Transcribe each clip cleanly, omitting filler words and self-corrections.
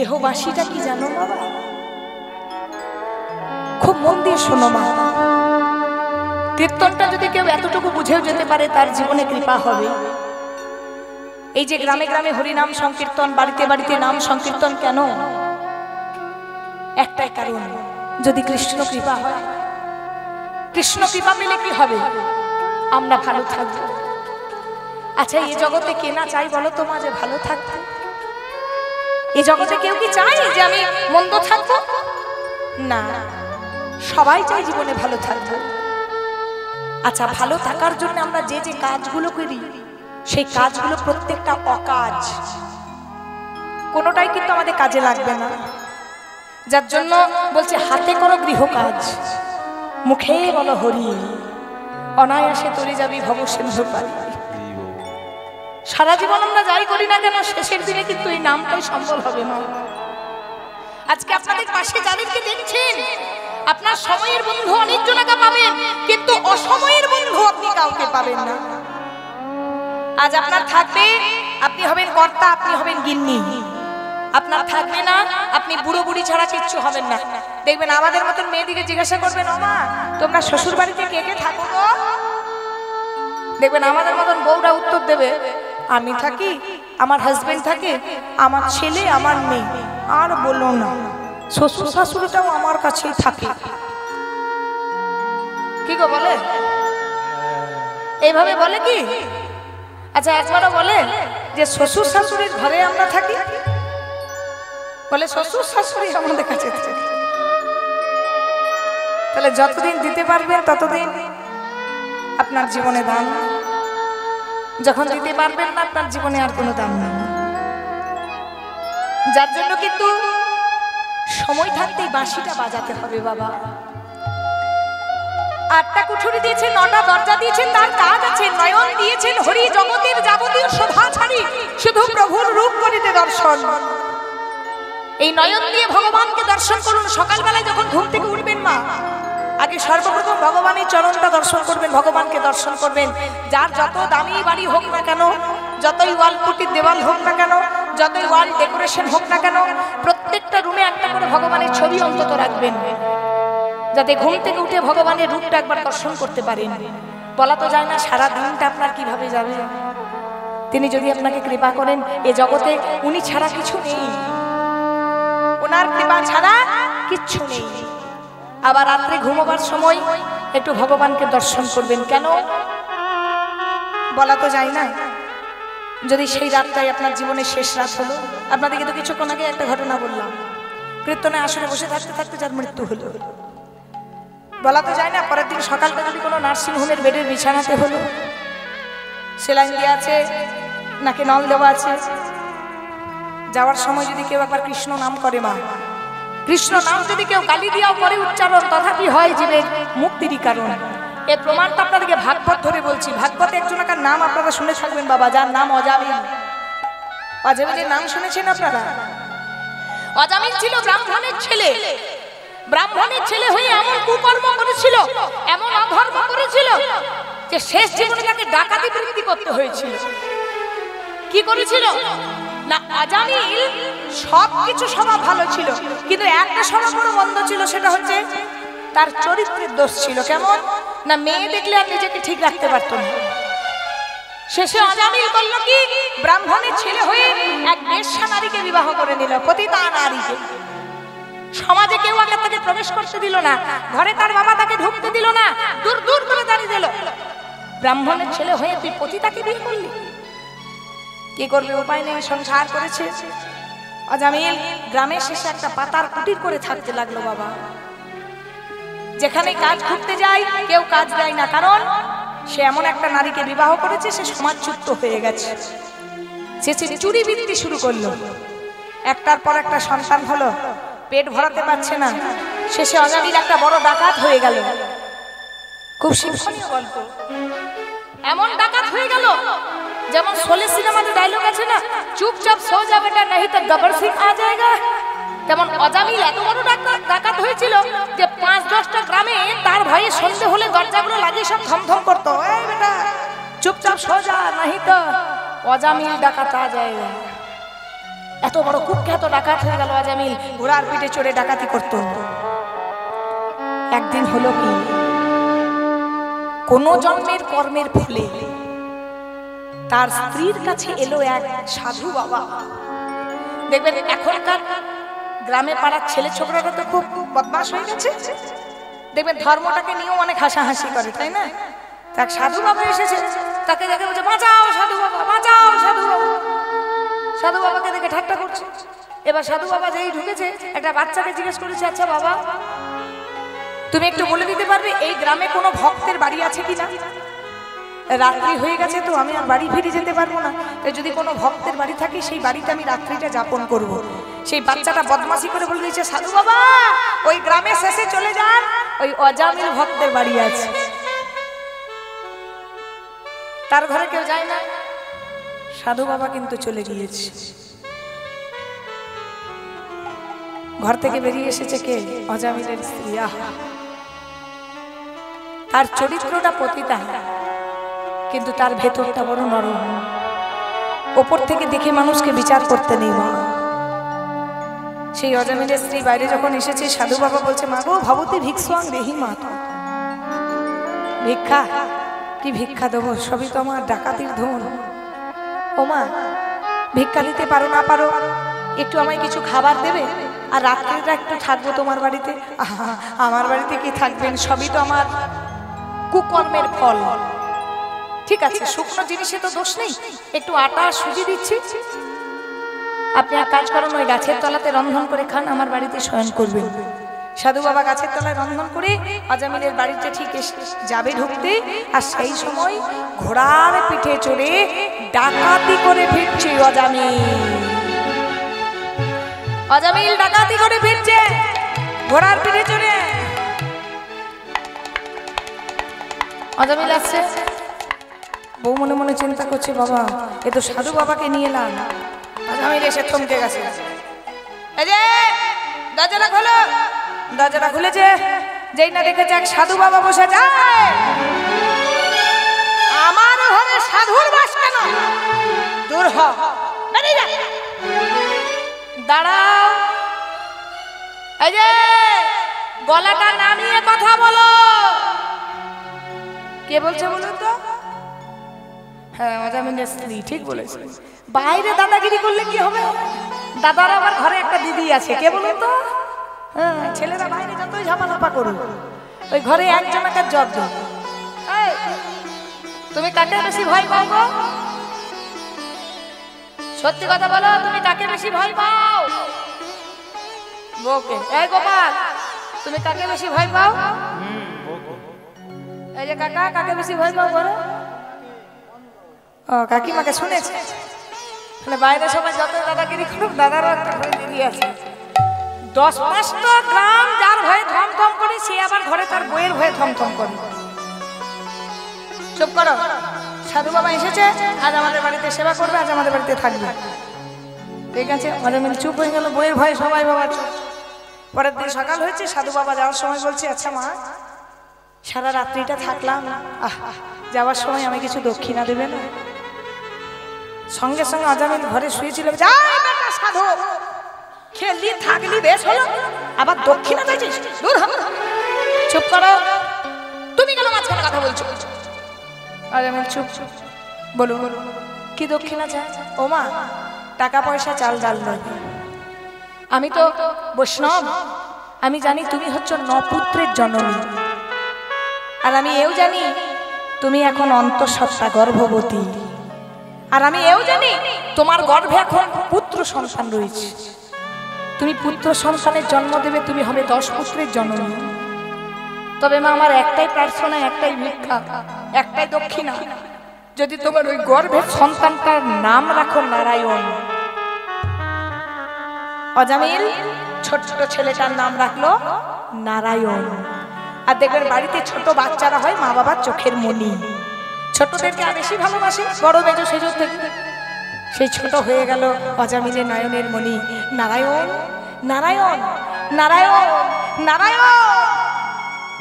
দেহবাসীটা কি জানো বাবা? খুব মন দিয়ে শোনো মা, কীর্তনটা যদি কেউ এতটুকু বুঝেও যেতে পারে তার জীবনে কৃপা হবে। এই যে গ্রামে গ্রামে হরিনাম সংকীর্তন, বাড়িতে বাড়িতে নাম সংকীর্তন কেন? একটাই কারণ, যদি কৃষ্ণ কৃপা হয়। কৃষ্ণ কৃপা পেলে কি হবে? আমরা ভালো থাকবো। আচ্ছা, এই জগতে কে না চাই বলো তো মা যে ভালো থাকবো? এই জগতে কেউ কি চাই যে আমি মন্দ থাকবো? না, সবাই চাই জীবনে ভালো থাকবো। আচ্ছা, ভালো থাকার জন্য আমরা যে যে কাজগুলো করি সেই কাজগুলো প্রত্যেকটা অকাজ, কোনোটাই কিন্তু আমাদের কাজে লাগবে না। যার জন্য বলছে হাতে করো গৃহ কাজ, মুখে বলো হরি, অনায়াসে তরে যাবি ভব সিন্ধু পারি। সারা জীবন আমরা যাই করি না কেন, শেষের দিনে কিন্তু এই নামটাই সম্বল হবে না। আজকে আপনাদের পাশে যাদেরকে দেখছেন, আপনার সময়ের বন্ধু অনেক জনকে পাবেন, কিন্তু অসময়ের বন্ধু আপনি কাউকে পাবেন না। আজ আপনার থাকবে, আপনি হবেন কর্তা, আপনি হবেন গিন্নি। আপনার থাকবে না, আপনি বুড়ো বুড়ি ছাড়া কিচ্ছু হবেন না। দেখবেন আমাদের মতন মেয়েদিকে জিজ্ঞাসা করবেন, ও মা তোমরা শ্বশুর বাড়িতে কে কে থাকো গো? দেখবেন আমাদের মতন বউরা উত্তর দেবে, আমি থাকি, আমার হাজবেন্ড থাকে, আমার ছেলে, আমার মেয়ে। আর বলো না, শ্বশুর শাশুড়িটাও আমার কাছেই থাকে। কি গো বলে? এইভাবে বলে কি? আচ্ছা, একবারও বলে যে শ্বশুর শাশুড়ির ঘরে আমরা থাকি? বলে শ্বশুর শাশুড়ি আমাদের কাছে থাকে। তাহলে যতদিন দিতে পারবেন ততদিন আপনার জীবনে দাম, যখন দিতে পারবেন না আপনার জীবনে আর কোনো দাম নেই। যার জন্য কিন্তু সময় থাকতেই বাঁশিটা বাজাতে হবে বাবা। 8টা কুঠুরি দিয়েছেন, 9টা দরজা দিয়েছেন, তার কাজ আছে। নয়ন দিয়েছেন হরি, জগতের যাবতীয় শোভা ছাড়ি শুধু প্রভুর রূপ করিতে দর্শন। এই নয়ন দিয়ে ভগবানকে দর্শন করুন। সকালবেলায় যখন ঘুম থেকে উঠবেন মা, আগে সর্বপ্রথম ভগবানের চরণটা দর্শন করবেন, ভগবানকে দর্শন করবেন। যার যত দামি বাড়ি হোক না কেন, যতই ওয়াল পুটির দেওয়াল হোক না কেন, যতই ওয়াল ডেকোরেশন হোক না কেন, প্রত্যেকটা রুমে একটা করে ভগবানের ছবি অন্তত রাখবেন, যাতে ঘুম থেকে উঠে ভগবানের রূপটা একবার দর্শন করতে পারেন। বলা তো যায় না সারা দিনটা আপনার কিভাবে যাবে। তিনি যদি আপনাকে কৃপা করেন, এ জগতে উনি ছাড়া কিছু নেই, ওনার কৃপা ছাড়া কিচ্ছু নেই। আবার রাত্রে ঘুমোবার সময় একটু ভগবানকে দর্শন করবেন। কেন? বলা তো যায় না, যদি সেই রাতটাই আপনার জীবনের শেষ রাত হলো। আপনাদেরকে তো কিছুক্ষণ আগে একটা ঘটনা বললাম, কীর্তনে আসনে বসে থাকতে থাকতে যার মৃত্যু হলো। বলা তো যায় না, পরের দিন সকালটা যদি কোনো নার্সিংহোমের বেডের বিছানাতে হলো, সেলাইন দেওয়া আছে, নাকি নল দেওয়া আছে, যাওয়ার সময় যদি কেউ একবার কৃষ্ণ নাম করে, মা কৃষ্ণ নাম যদি কেউ গালি দিয়াও করে উচ্চারণ, তথাপি হয় জীবের মুক্তিরই কারণ। এর প্রমাণটা আপনাদেরকে ভাগবত ধরে বলছি। ভাগবতে একজনকার নাম আপনারা শুনে থাকবেন বাবা, যার নাম অজামিল। অজামিলের নাম শুনেছেন আপনারা? অজামিল ছিল ব্রাহ্মণের ছেলে। ব্রাহ্মণের ছেলে হয়ে এমন কুকর্ম করেছিল, এমন অধর্ম করেছিল যে শেষ জীবনে তাকে ডাকাতি বৃত্তি করতে হয়েছিল। কি করেছিল না, অজামিল সবকিছু স্বভাব ভালো ছিল, কিন্তু একটা স্বভাব বড় মন্দ ছিল, সেটা হচ্ছে তার চরিত্রের দোষ ছিল। কেমন না, মেয়ে দেখলে আর নিজেকে ঠিক রাখতে পারতো না। শেষে অজামিল বলল কি, ব্রাহ্মণের ছেলে হয়ে এক বেশ্যা নারীকে বিবাহ করে নিল, পতিতা নারীকে। সমাজে কেউ আগে তাকে প্রবেশ করতে দিল না, ঘরে তার বাবা তাকে ঢুকতে দিল না, দূর দূর করে দাঁড়িয়ে দিল। ব্রাহ্মণের ছেলে হয়ে তুই পতিতাকে বিয়ে করলি, কি করবে? উপায় নেই, সংসার করেছে। অজামিল গ্রামের শেষে একটা পাতার কুটির করে থাকতে লাগলো বাবা। যেখানে কাজ করতে যায় কেউ কাজ দেয় না, কারণ সে এমন একটা নারীকে বিবাহ করেছে, সে সমাজচ্যুত হয়ে গেছে। সে চুরি বৃত্তি শুরু করলো, একটার পর একটা সন্তান হলো, পেট ভরাতে পারছে না। শেষে অজামিল একটা বড় ডাকাত হয়ে গেল। খুব শিক্ষণীয় গল্প। এমন ডাকাত হয়ে গেল, যেমন শোলে সিনেমাতে ডায়লগ আছে না, চুপচাপ সো যা বেটা नहीं तो गब्बर सिंह आ जाएगा। তেমন অজামিল এত বড় ডাকাত হয়েছিল যে 5-10টা গ্রামে তার ভয়ে সন্ধে হলে দরজাগুলো লাগিয়ে সব ধমধম করতো, এই বেটা চুপচাপ সো যা नहीं तो অজামিল ডাকাত आ जाएगा। এত বড় কুখ্যাত ডাকাত হয়ে গেল আজামিল, ঘোড়ার পিঠে চড়ে ডাকাতি করত। একদিন হলো কি, কোন জন্মের কর্মের ফলে তার স্ত্রীর কাছে এলো এক সাধু বাবা। দেখবেন এখনকার গ্রামে পাড়ার ছেলে ছোকরারা তো খুব বদমাশ হয়ে গেছে, দেখবেন ধর্মটাকে নিয়েও অনেক হাসাহাসি করে, তাই না? তার সাধু বাবা এসেছে, তাকে দেখে বলছে বাঁচাও সাধু বাবা, বাঁচাও সাধু বাবা। সাধু বাবাকে দেখে ঠাট্টা করছে। এবার সাধু বাবা যেই ঢুকেছে, একটা বাচ্চাকে জিজ্ঞেস করেছে, আচ্ছা বাবা, তুমি একটু বলে দিতে পারবে এই গ্রামে কোনো ভক্তের বাড়ি আছে কিনা? রাত্রি হয়ে গেছে তো আমি আর বাড়ি ফিরে যেতে পারবো না, তাই যদি কোনো ভক্তের বাড়ি থাকে সেই বাড়িতে আমি রাত্রিটা যাপন করব। সেই বাচ্চাটা বদমাশি করে বলে দিয়েছে, সাধু বাবা ওই গ্রামে শেষে চলে যান, ওই অজামিল ভক্তের বাড়ি আছে। তার ঘরে কেউ যায় না। সাধু বাবা কিন্তু চলে গিয়েছে। ঘর থেকে বেরিয়ে এসেছে কে? অজামিলের স্ত্রী। তার চরিত্রটা পতিতা, কিন্তু তার ভেতরটা বড় নরম। ওপর থেকে দেখে মানুষকে বিচার করতে নেই মা। সেই অজামিলের স্ত্রী বাইরে যখন এসেছে, সাধু বাবা বলছে, মা গো ভবতী ভিক্ষুয়াং দেহি মা। ভিক্ষা? কি ভিক্ষা দেবো? সবই তো আমার ডাকাতির ধন। ও মা, ভিক্ষা দিতে পারো না পারো, একটু আমায় কিছু খাবার দেবে, আর রাত্রিটা একটু থাকবো তোমার বাড়িতে। আমার বাড়িতে কি থাকবেন? সবই তো আমার কুকর্মের ফল। ঠিক আছে, শুকনো জিনিসে তো দোষ নেই, একটু আটা সুজি দিচ্ছি, আপনি এক কাজ করুন, ওই গাছের তলাতে রন্ধন করে খান, আমার বাড়িতে শয়ন করবেন। সাধু বাবা গাছের তলায় রন্ধন করে অজামিলের বাড়িতে ঠিক যাবে ঢুকতে, আর সেই সময় ঘোড়ার পিঠে চড়ে ডাকাতি করে ফিরছে অজামিল। অজামিল ডাকাতি করে ফিরছে ঘোড়ার পিঠে চড়ে। অজামিল আসছে, বউ মনে মনে চিন্তা করছে, বাবা এ তো সাধু বাবাকে নিয়ে এলাম। অজামিল এসে থমকে গেছে। এই যে দরজাটা খোলো। দরজাটা খুলেছে, যেই না দেখেছে এক সাধু বাবা বসে যায়। আমার ঘরে সাধুর বাস কেন? দূর হ, দাঁড়াও। এই যে গলাটা নামিয়ে কথা বলো। কে বলছে বলুন তো? হ্যাঁ, অজামিলের স্ত্রী। ঠিক বলেছে। বাইরে দাদাগিরি করলে কি হবে? দাদার আবার ঘরে একটা দিদি আছে, কে বলুন তো? হ্যাঁ, ছেলেরা বাইরে যতই ঝাপাঝাপা করুক, ওই ঘরে একজন একটা জব। তুমি কাকে বেশি ভয় পাও গো? সত্যি কথা বলো, তুমি কাকে বেশি ভয় পাও? বউকে। এই গোপাল, তুমি কাকে বেশি ভয় পাও? এই যে কাকা, কাকে বেশি ভয় পাও বলো? ও কাকিমাকে শুনেছে। বাইরে সবাই যত দাদাগিরি করুক, দাদারও একটা ঘরে দিদি আছে। 10-5টা গ্রাম যার ভয়ে থমথম করে, সে আবার ঘরে তার বইয়ের ভয়ে থমথম করে। চুপ করো। সাধু বাবা এসেছে, আজ আমাদের বাড়িতে সেবা করবে, আজ আমাদের বাড়িতে থাকবে। ঠিক আছে, অজামিল চুপ হয়ে গেল, বইয়ের ভয়ে সবাই বাবা চুপ। পরের দিন সকাল হয়েছে, সাধু বাবা যাওয়ার সময় বলছে, আচ্ছা মা, সারা রাত্রিটা থাকলাম, যাওয়ার সময় আমি কিছু দক্ষিণা দেবে না? সঙ্গে সঙ্গে অজামিল ঘরে শুয়েছিল। সাধু খেললি থাকলি বেশ হলো, আবার দক্ষিণা চাইছিস? দূর হ, চুপ করো। তুমি কেন মাঝখানে কথা বলছো? অজামিল চুপ। বলুন কি দক্ষিণা চাই? ও মা, টাকা পয়সা চাল ডাল নয়, আমি তো বৈষ্ণব। আমি জানি তুমি হচ্ছ 9 পুত্রের জননী, আর আমি এও জানি তুমি এখন অন্তঃসত্ত্বা গর্ভবতী, আর আমি এও জানি তোমার গর্ভে এখন পুত্র সন্তান রয়েছে। তুমি পুত্র সন্তানের জন্ম দেবে, তুমি হবে 10 পুত্রের জননী। তবে মা, আমার একটাই প্রার্থনা, একটাই ভিক্ষা, একটাই দক্ষিণা, যদি তোমার ওই গর্ভের সন্তানটার নাম রাখো নারায়ণ। অজামিল ছোট্ট ছেলেটার নাম রাখলো নারায়ণ। আর দেখবেন বাড়িতে ছোট বাচ্চারা হয় মা বাবার চোখের মণি, ছোটদেরকে বেশি ভালোবাসে, বড় মেজো সেজো থেকে। সেই ছোট হয়ে গেল অজামিলের নয়নের মণি। নারায়ণ নারায়ণ নারায়ণ নারায়ণ।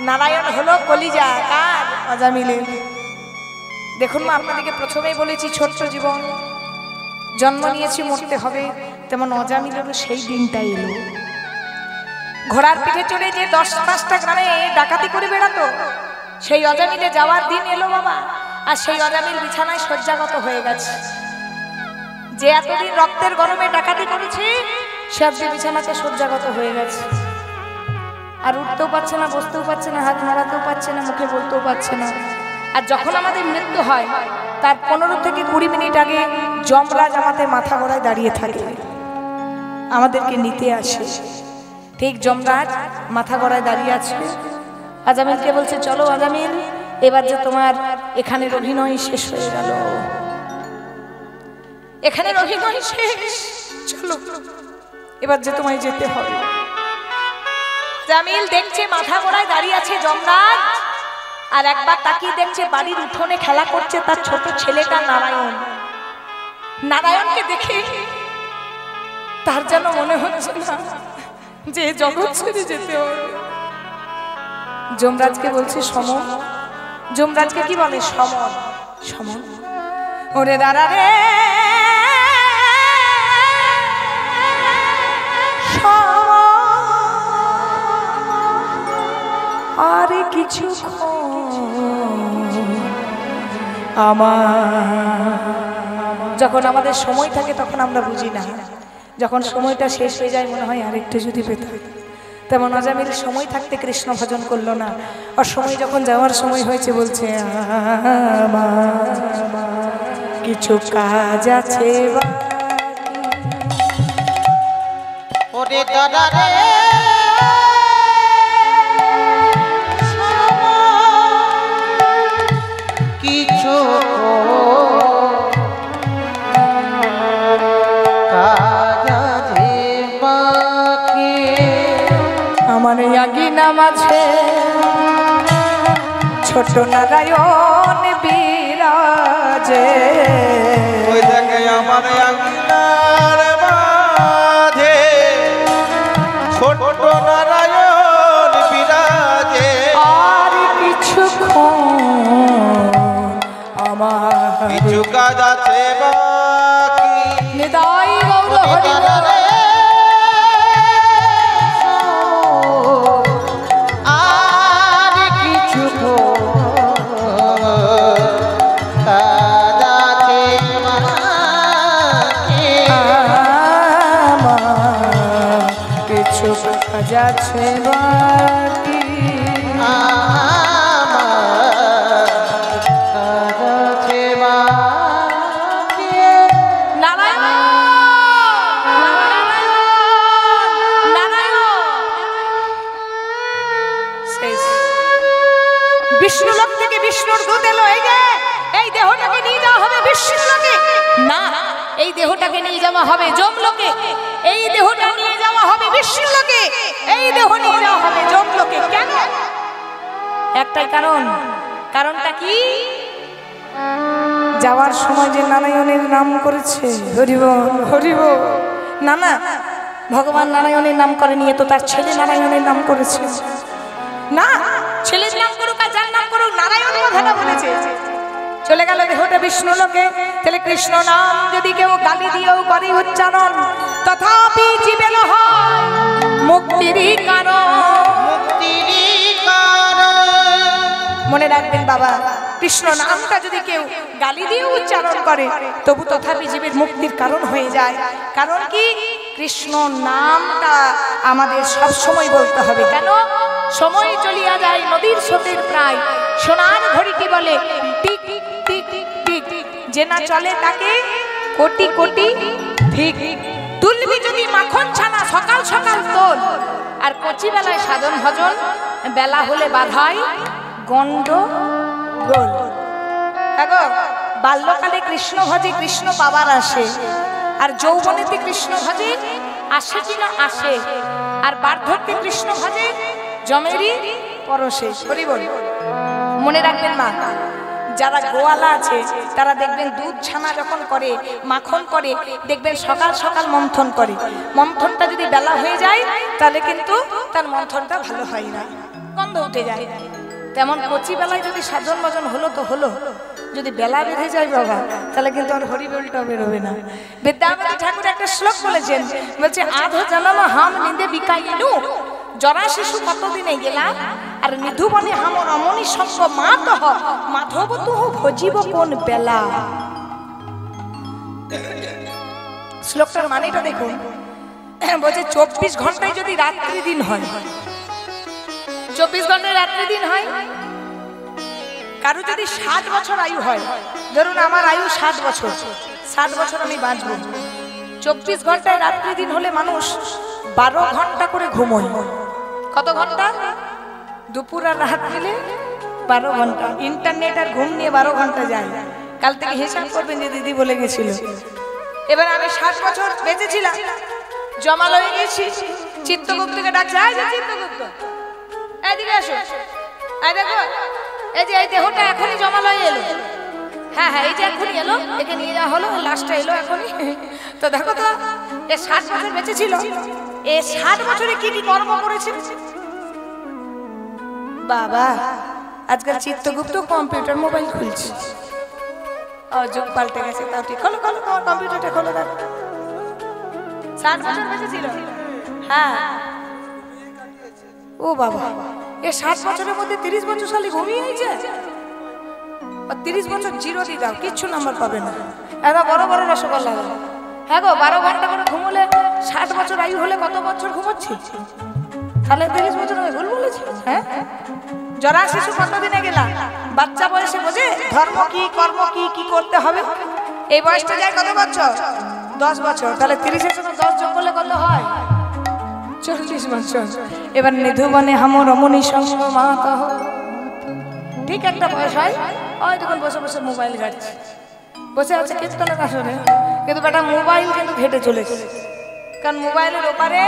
নারায়ণ হলো কলিজা কার? অজামিলের। দেখুন মা, আপনাদেরকে প্রথমেই বলেছি ছোট্ট জীবন, জন্ম নিয়েছি, মরতে হবে, তেমন অজামিলেরও সেই দিনটা এলো। ঘোড়ার পিঠে চড়ে যে 10-5টা গ্রামে ডাকাতি করে বেড়াতো, সেই অজামিলে যাওয়ার দিন এলো বাবা। আর সেই অজামিল বিছানায় শয্যাগত হয়ে গেছে। যে এতদিন রক্তের গরমে ডাকাতি করেছে, সে আজকে বিছানাতে শয্যাগত হয়ে গেছে। আর উঠতেও পারছে না, বসতেও পারছে না, হাত নাড়াতেও পারছে না, মুখে বলতেও পারছে না। আর যখন আমাদের মৃত্যু হয় তার 15 থেকে 20 মিনিট আগে যমরাজ আমাদের মাথা গড়ায় দাঁড়িয়ে থাকে, আমাদেরকে নিতে আসে। ঠিক যমরাজ মাথা গড়ায় দাঁড়িয়ে আছে। আজামিলকে বলছে, চলো আজামিল, এবার যে তোমার এখানের অভিনয় শেষ হয়ে গেল, এখানের অভিনয় শেষ, চলো এবার যে তোমায় যেতে হবে। আজামিল দেখছে মাথা গড়ায় দাঁড়িয়ে আছে যমরাজ, আর একবার তাকিয়ে দেখছে বাড়ির উঠোনে খেলা করছে তার ছোট ছেলেটা নারায়ণ। নারায়ণকে দেখে তার যেন মনে হচ্ছে না যে জগৎ ছেড়ে যেতে হবে। যমরাজকে বলছে সমন। যমরাজকে কি বলে? সমন। সমন, ওরে দাঁড়া রে, আরে কিছু যখন আমাদের সময় থাকে তখন আমরা বুঝি না, যখন সময়টা শেষ হয়ে যায় মনে হয় আরেকটু যদি পেতাম। তেমন আজামিল সময় থাকতে কৃষ্ণ ভজন করলো না, আর সময় যখন যাওয়ার সময় হয়েছে বলছে কিছু কাজ আছে। ওরে দাদা রে, কিছু কাজ আছে বাকি। আমার আগি নাম আছে ছোট নারায়ণ বিরাজে। ওই দেখে আমার আঙ্গিনার মাঝে ছোট নারায়ণ বিরাজে। আর কিছুক্ষণ আমার কিছু কাজ আছে বাকি। নিতাই গৌর হরি বল। আর কিছু কাজ আছে বাকি। কিছু কাজ আছে বাকি। বিষ্ণুলোক থেকে বিষ্ণুর দূত এলো, এই যে এই দেহটাকে নিয়ে যাওয়া হবে বিষ্ণুলোকে। না, এই দেহটাকে নিয়ে যাওয়া হবে যমলোকে। এই দেহটা নিয়ে যাওয়া হবে বিষ্ণুলোকে, এই দেহ নিয়ে যাওয়া হবে যমলোকে। কেন? একটাই কারণ। কারণটা কি? যাওয়ার সময় যে নারায়ণের নাম করেছে, হরিবল হরিবল। না না, ভগবান নারায়ণের নাম করে নিয়ে তো তার ছেলে নারায়ণের নাম করেছে না। ছেলের নাম করুক আর যার নাম করুক, নারায়ণ কথাটা বলেছে। চলে গেল দেহটা বিষ্ণু লোকে। তাহলে কৃষ্ণ নাম যদি কেউ গালি দিয়েও করে উচ্চারণ, তথাপি জীবেন হয় মুক্তিরই কারণ। মনে রাখবেন বাবা, কৃষ্ণ নামটা যদি কেউ গালি দিয়ে উচ্চারণ করে তবু তথাপি জীবের মুক্তির কারণ হয়ে যায়। কারণ কি? কৃষ্ণ নামটা আমাদের সব সময় বলতে হবে। কেন? সময় চলিয়া যায় নদীর স্রোতের প্রায়, সোনার ঘড়িটি বলে টিক টিক টিক, যে না চলে তাকে কোটি কোটি ঠিক। তুলবি যদি মাখন ছানা সকাল সকাল তোল, আর কচি বেলায় সাধন ভজন, বেলা হলে বাধায় গন্ডগোল। দেখো, বাল্যকালে কৃষ্ণ ভজে কৃষ্ণ পাবার আসে, আর যৌবনেতে কৃষ্ণ ভজে আসে কিনা আসে, আর বার্ধক্যে কৃষ্ণ ভজে জমেরই পরশে। হরি বল। মনে রাখবেন মা, যারা গোয়ালা আছে তারা দেখবেন দুধ ছানা যখন করে, মাখন করে, দেখবেন সকাল সকাল মন্থন করে। মন্থনটা যদি বেলা হয়ে যায় তাহলে কিন্তু তার মন্থনটা ভালো হয় না, গন্ধ উঠে যায়। তেমন কচি বেলায় যদি সাধন ভজন হলো তো হলো, যদি বেলা বেঁধে যায় বাবা তাহলে কিন্তু আর হরিবোলটা বেরোবে না। বিদ্যাপতি ঠাকুর একটা শ্লোক বলেছেন, বলছে আধো জনম হাম নিন্দে বিকাইনু, জরা শিশু কতদিনে গেলাম আর নিধুবনে হাম রমণী সঙ্গ মাতহ মাধব তুহ ভজিব কোন বেলা। শ্লোকটার মানেটা দেখুন, বলছে 24 ঘন্টায় যদি রাত্রি দিন হয়, 24 ঘন্টায় রাত্রি দিন হয়, কারো যদি 60 বছর আয়ু হয়, ধরুন আমার আয়ু 60 বছর, 60 বছর আমি বাঁচব, 24 ঘন্টায় রাত্রি দিন হলে মানুষ 12 ঘন্টা করে ঘুমোয়। কত ঘন্টা? দুপুর আর রাত মিলে 12 ঘন্টা। ইন্টারনেট আর ঘুম নিয়ে 12 ঘন্টা যায়। কাল থেকে হিসাব করবেন যে দিদি বলে গেছিল। এবার আমি 60 বছর বেঁচেছিলাম, জমালয়ে গেছি, চিত্তগুপ্তকে ডাকছে, এই যে চিত্তগুপ্ত এদিকে আসো, এই দেখো এই যে এই দেহটা এখনই জমালয়ে এলো, হ্যাঁ হ্যাঁ এই যে এখনই এলো, একে নিয়ে যাওয়া হলো, লাস্টটা এলো এখনই। তো দেখো তো এ 60 বছর বেঁচে ছিল, এ 60 বছরে কি কি কর্ম করেছে বাবা। আজকাল চিত্তগুপ্ত কম্পিউটার মোবাইল খুলছে, যুগ পাল্টে গেছে। তাও ঠিক, খোলো খোলো তোমার কম্পিউটারটা খোলো, দেখো 60 বছর বেঁচে ছিল। হ্যাঁ ও বাবা, এ 60 বছরের মধ্যে 30 বছর খালি ঘুমিয়ে নিয়েছে। 30 বছর জিরো দিয়ে দাও, কিচ্ছু নাম্বার পাবে না। এত বড় বড় রসগোল্লা দাও। হ্যাঁ গো, 12 ঘন্টা করে ঘুমলে 60 বছর আয়ু হলে কত বছর ঘুমোচ্ছি? তাহলে 30 বছর আমি ভুল বলেছি। হ্যাঁ, জরা শিশু কতদিনে গেলাম, বাচ্চা বয়সে বোঝে ধর্ম কি কর্ম কি কি করতে হবে। এই বয়সটা যায় কত বছর? 10 বছর। তাহলে 30-এর সঙ্গে 10 যোগ করলে কত হয়? 40 বছর। এবার নিধুবনে হাম রমণী সঙ্গ মাতহ, ঠিক একটা বয়স হয়, ওই তখন বসে বসে মোবাইল ঘাটছে, বসে আছে কীর্তনের আসরে, কিন্তু বেটা মোবাইল কিন্তু ঘেটে চলেছে। কারণ মোবাইলের ওপারে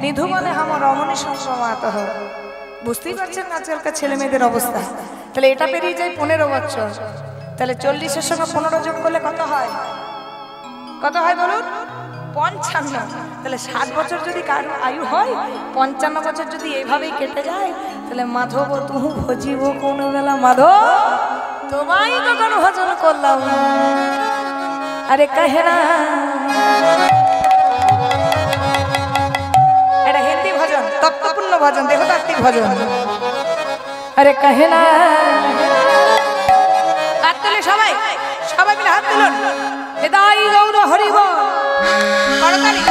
নিধুবনে হাম রমণী সঙ্গ মাতহ। বুঝতেই পারছেন আজকালকার ছেলে মেয়েদের অবস্থা। তাহলে এটা পেরিয়ে যায় 15 বছর। তাহলে 40-এর সঙ্গে 15 যোগ করলে কত হয়? কত হয় বলুন? 55। তাহলে 60 বছর যদি কারো আয়ু হয়, 55 বছর যদি এইভাবেই কেটে যায়, তাহলে মাধব তুহু ভজিব কোন বেলা, মাধব তোমায় কখন ভজন করলাম। আরে কাহে না, এটা হিন্দি ভজন, তত্ত্বপূর্ণ ভজন, দেহতাত্ত্বিক ভজন। আরে কাহে না, হাত তুলে সবাই, সবাই মিলে হাত তুলুন। এদাই গৌর হরিব করতালি।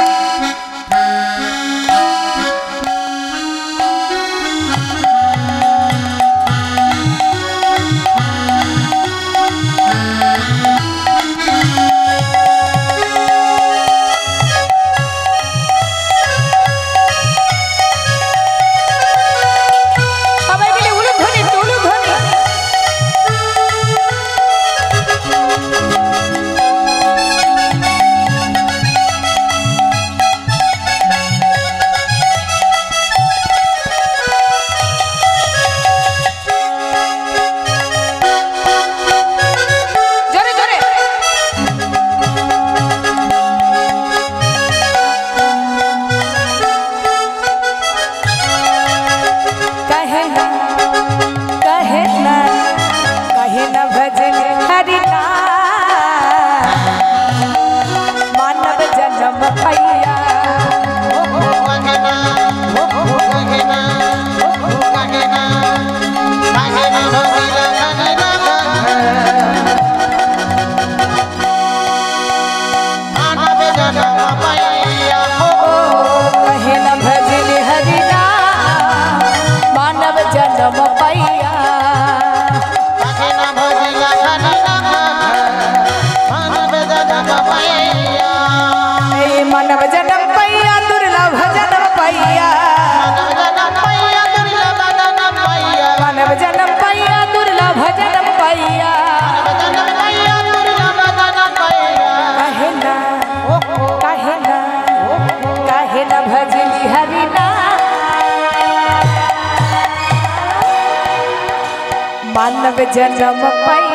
मानव जन्म पाई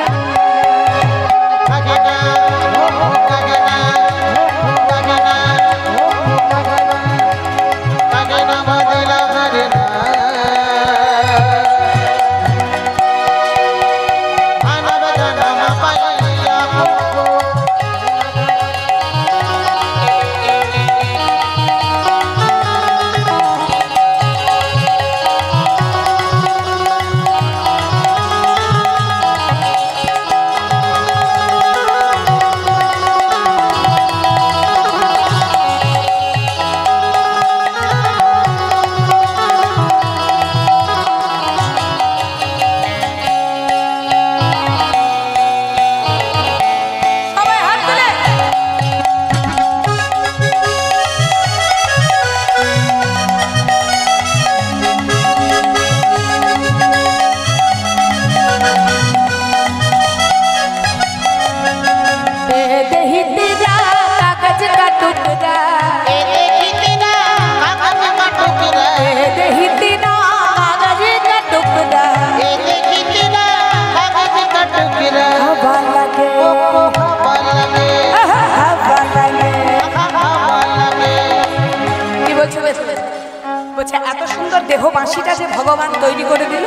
বলছে এত সুন্দর দেহ বাঁশিটা যে ভগবান তৈরি করে দিল,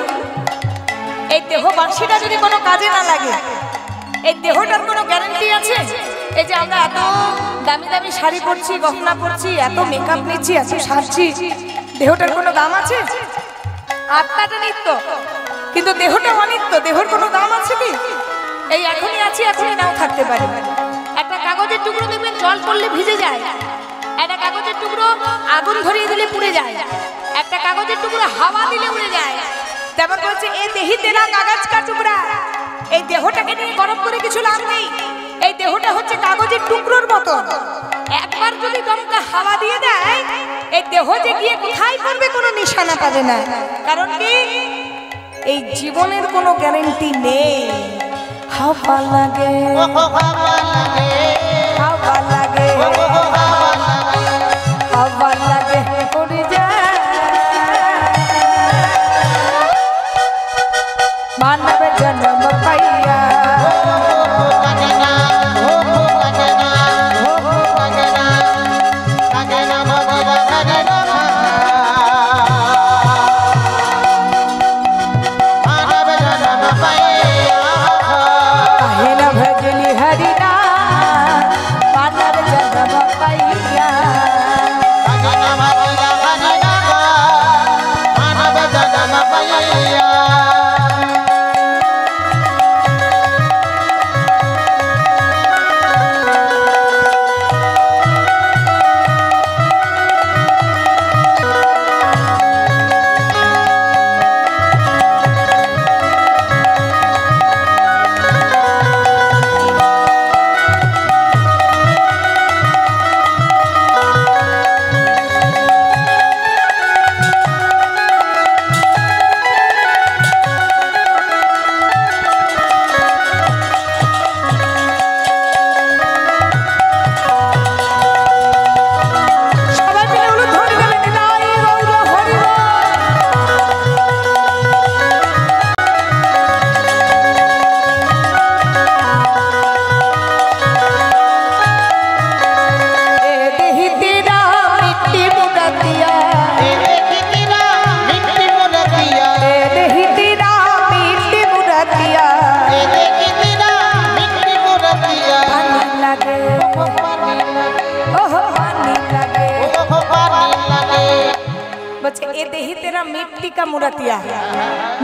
এই দেহ বাঁশিটা যদি কোনো কাজে না লাগে, এই দেহটার কোনো গ্যারান্টি আছে? এই যে আমরা এত দামি দামি শাড়ি পরছি, গহনা পরছি, এত মেকআপ নিচ্ছি, এত সাজছি, দেহটার কোনো দাম আছে? আত্মাটা নিত্য, কিন্তু দেহটা অনিত্য। দেহর কোনো দাম আছে কি? এই এখনই আছি, এখনই নাও থাকতে পারে। একটা কাগজের টুকরো দেখবেন জল পড়লে ভিজে যায়, একটা কাগজের টুকরো আগুন ধরিয়ে দিলে পুড়ে যায়, একটা কাগজের টুকরো হাওয়া দিলে উড়ে যায়। তেমন বলছে এ দেহি তেরা কাগজ কা টুকরা, এই দেহটাকে নিয়ে গরম করে কিছু লাভ নেই। এই দেহটা হচ্ছে কাগজের টুকরোর মতো, একবার যদি দমকা হাওয়া দিয়ে দেয়, এই দেহ যে গিয়ে কোথায় পড়বে কোনো নিশানা পাবে না। কারণ কি? এই জীবনের কোনো গ্যারান্টি নেই। হাওয়া লাগে, হাওয়া লাগে, হাওয়া লাগে উড়ে যায়। মানব জন্ম পাইয়া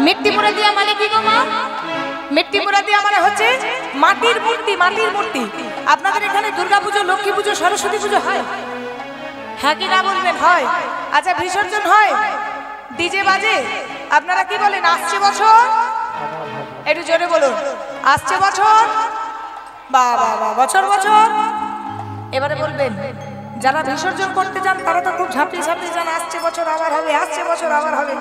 মিট্টি মুরাতিয়া মানে কি গো মা? মিট্টি মুরাতিয়া মানে হচ্ছে মাটির মূর্তি, মাটির মূর্তি। আপনাদের এখানে দুর্গা পুজো, লক্ষ্মী পুজো, সরস্বতী পুজো হয়? হ্যাঁ কি না বলবেন? হয়। আচ্ছা বিসর্জন হয়, ডিজে বাজে, আপনারা কি বলেন? আসছে বছর, একটু জোরে বলুন, আসছে বছর, বাবা বছর বছর। এবারে বলবেন যারা বিসর্জন করতে যান তারা তো খুব ঝাঁপিয়ে ঝাঁপিয়ে যান, আসছে বছর আবার হবে, আসছে বছর আবার হবে,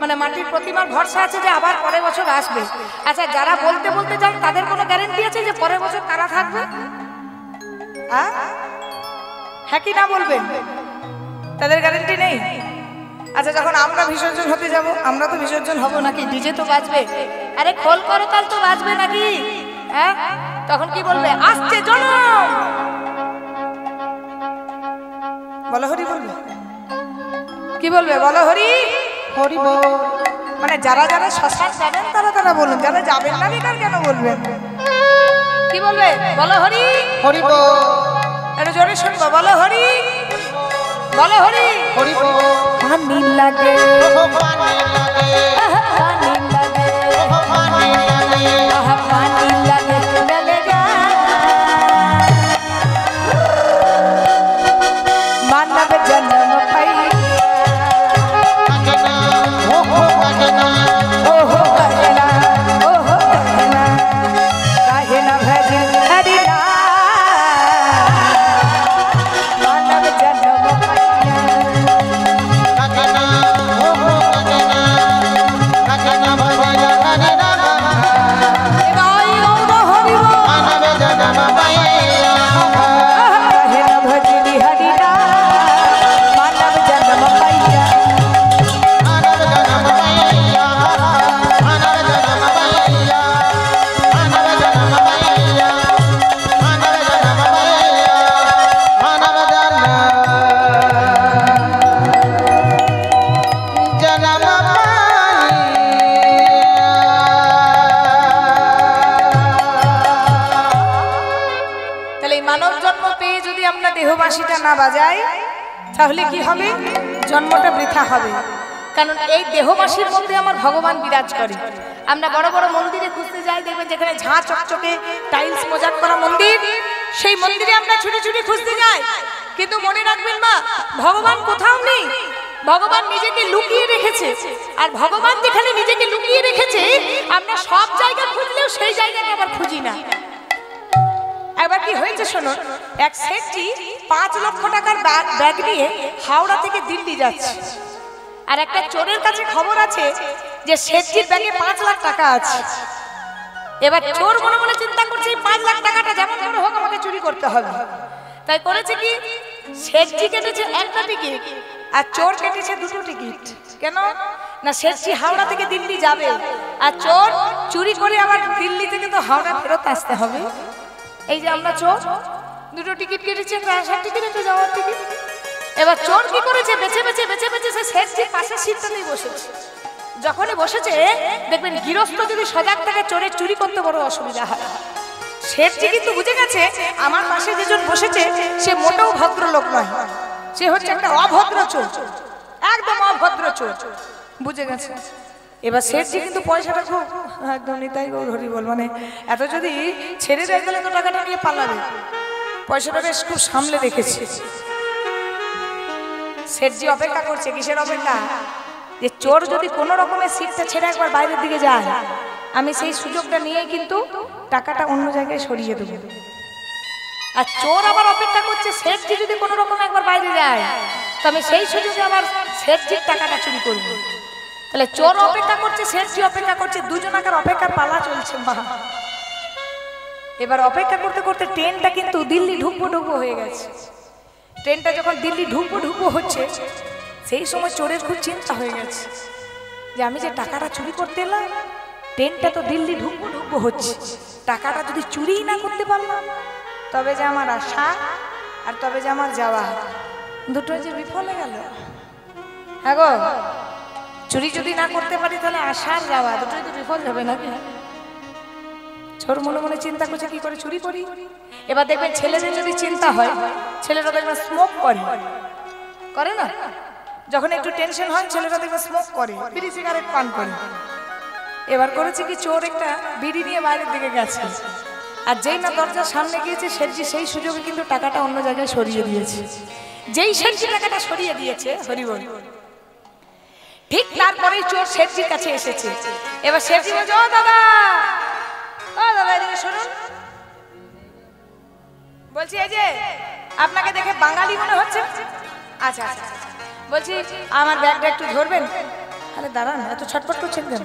মানে মাটির প্রতিমার ভরসা আছে যে আবার পরের বছর আসবে। আচ্ছা যারা বলতে বলতে যান তাদের কোনো গ্যারান্টি আছে যে পরের বছর তারা থাকবে? হ্যাঁ কি না বলবেন? তাদের গ্যারান্টি নেই। আচ্ছা যখন আমরা বিসর্জন হতে যাব, আমরা তো বিসর্জন হব নাকি? ডিজে তো বাজবে, আরে খোল করতাল তো বাজবে নাকি? হ্যাঁ তখন কি বলবে? আসছে জনম, বলো হরি বলবে, কি বলবে? বলো হরি হরি বল। মানে যারা যারা শ্মশান যাবেন তারা তারা বলুন, যারা যাবেন না বেকার কেন বলবেন? কি বলবে? বলো হরি হরি বল। একটু জোরে শুনবো, বলো হরি, বলো হরি হরি বল। পানি লাগে, পানি লাগে, পানি লাগে, পানি লাগে, পানি লাগে, চলে যা মানব জন্ম পাই। ওহো কাহেনা, ওহো কাহেনা, ওহো কাহেনা, কাহেনা ভজন হরি নাম মানব জন্ম পাইয়া। কাহেনা, ওহো কাহেনা, কাহেনা দেহবাসীটা না বাজাই তাহলে কি হবে? জন্মটা বৃথা হবে। কারণ এই দেহবাসীর মধ্যে আমার ভগবান বিরাজ করে। আমরা বড় বড় মন্দিরে খুঁজতে যাই, দেখবেন যেখানে ঝাঁ চকচকে টাইলস মোজাক করা মন্দির, সেই মন্দিরে আমরা ছুটে ছুটে খুঁজতে যাই। কিন্তু মনে রাখবেন মা, ভগবান কোথাও নেই, ভগবান নিজেকে লুকিয়ে রেখেছে। আর ভগবান যেখানে নিজেকে লুকিয়ে রেখেছে, আমরা সব জায়গা খুঁজলেও সেই জায়গাটা আবার খুঁজি না। একবার কি হয়েছে শোনো, এক শেঠজি 5 লক্ষ টাকার ব্যাগ নিয়ে হাওড়া থেকে দিল্লি যাচ্ছে। আর একটা চোরের কাছে খবর আছে যে শেঠজির ব্যাগে 5 লাখ টাকা আছে। এবার চোর মনে মনে চিন্তা করছে 5 লাখ টাকাটা যেমন করে হোক আমাকে চুরি করতে হবে। তাই করেছে কি, শেঠজি কেটেছে একটা টিকিট আর চোর কেটেছে 2টো টিকিট। কেন না, শেঠজি হাওড়া থেকে দিল্লি যাবে আর চোর চুরি করে আবার দিল্লি থেকে তো হাওড়া ফেরত আসতে হবে। এই যে আমরা চোর 2টো টিকিট কেটেছি, একটা আসার টিকিট একটা যাওয়ার টিকিট। এবার চোর কি করেছে, বেছে বেছে বেছে বেছে সে শেঠজির পাশের সিটটাতেই বসেছে। যখনই বসেছে দেখবেন গৃহস্থ যদি সজাগ থাকে চোরের চুরি করতে বড় অসুবিধা হয়। শেঠজি কিন্তু বুঝে গেছে আমার পাশে যেজন বসেছে সে মোটেও ভদ্রলোক নয়, সে হচ্ছে একটা অভদ্র চোর, একদম অভদ্র চোর, বুঝে গেছে। এবার শেঠজি কিন্তু পয়সাটা খুব একদম নিতাই গৌর হরি বল, মানে এত যদি ছেড়ে দেয় তাহলে তো টাকাটা নিয়ে পালাবে, পয়সাটা বেশ খুব সামলে রেখেছে। শেঠজি অপেক্ষা করছে, কিসের অপেক্ষা? যে চোর যদি কোনো রকমের সিটটা ছেড়ে একবার বাইরের দিকে যায়, আমি সেই সুযোগটা নিয়ে কিন্তু টাকাটা অন্য জায়গায় সরিয়ে দেবো। আর চোর আবার অপেক্ষা করছে শেঠজি যদি কোনো রকম একবার বাইরে যায়, তো আমি সেই সুযোগে আবার শেঠজির টাকাটা চুরি করব। তাহলে চোর অপেক্ষা করছে, শেঠজি অপেক্ষা করছে, দুজনাকার অপেক্ষার পালা চলছে। মা এবার অপেক্ষা করতে করতে ট্রেনটা কিন্তু দিল্লি ঢুকবো ঢুকবো হয়ে গেছে। ট্রেনটা যখন দিল্লি ঢুকবো ঢুকবো হচ্ছে, সেই সময় চোরের খুব চিন্তা হয়ে গেছে যে আমি যে টাকাটা চুরি করতে এলাম, ট্রেনটা তো দিল্লি ঢুকবো ঢুকবো হচ্ছে, টাকাটা যদি চুরি না করতে পারলাম তবে যে আমার আশা আর তবে যে আমার যাওয়া দুটোই যে বিফল হয়ে গেল। হ্যাঁ গো, চুরি যদি না করতে পারি তাহলে আশা আর যাওয়া দুটোই তো বিফল যাবে নাকি? চোর মনে মনে চিন্তা করছে কি করে চুরি করি। এবার দেখবেন ছেলেদের যদি চিন্তা হয়, ছেলেরা দেখবেন স্মোক করে না, যখন একটু টেনশন হয় ছেলেরা দেখবেন স্মোক করে, বিড়ি সিগারেট পান করে। এবার করেছে কি, চোর একটা বিড়ি নিয়ে বাইরের দিকে গেছে, আর যেই না দরজার সামনে গিয়েছে শেঠজি সেই সুযোগে কিন্তু টাকাটা অন্য জায়গায় সরিয়ে দিয়েছে। যেই শেঠজি টাকাটা সরিয়ে দিয়েছে, হরিবল, ঠিক তারপরেই চোর শেঠজির কাছে এসেছে। এবার শেঠজি বলছে, ও দাদা এদিকে শুনুন। বলছি এই যে আপনাকে দেখে বাঙালি মনে হচ্ছে। আচ্ছা আচ্ছা, বলছি আমার ব্যাগটা একটু ধরবেন। আরে দাঁড়ান, এত ছটফট করছেন কেন?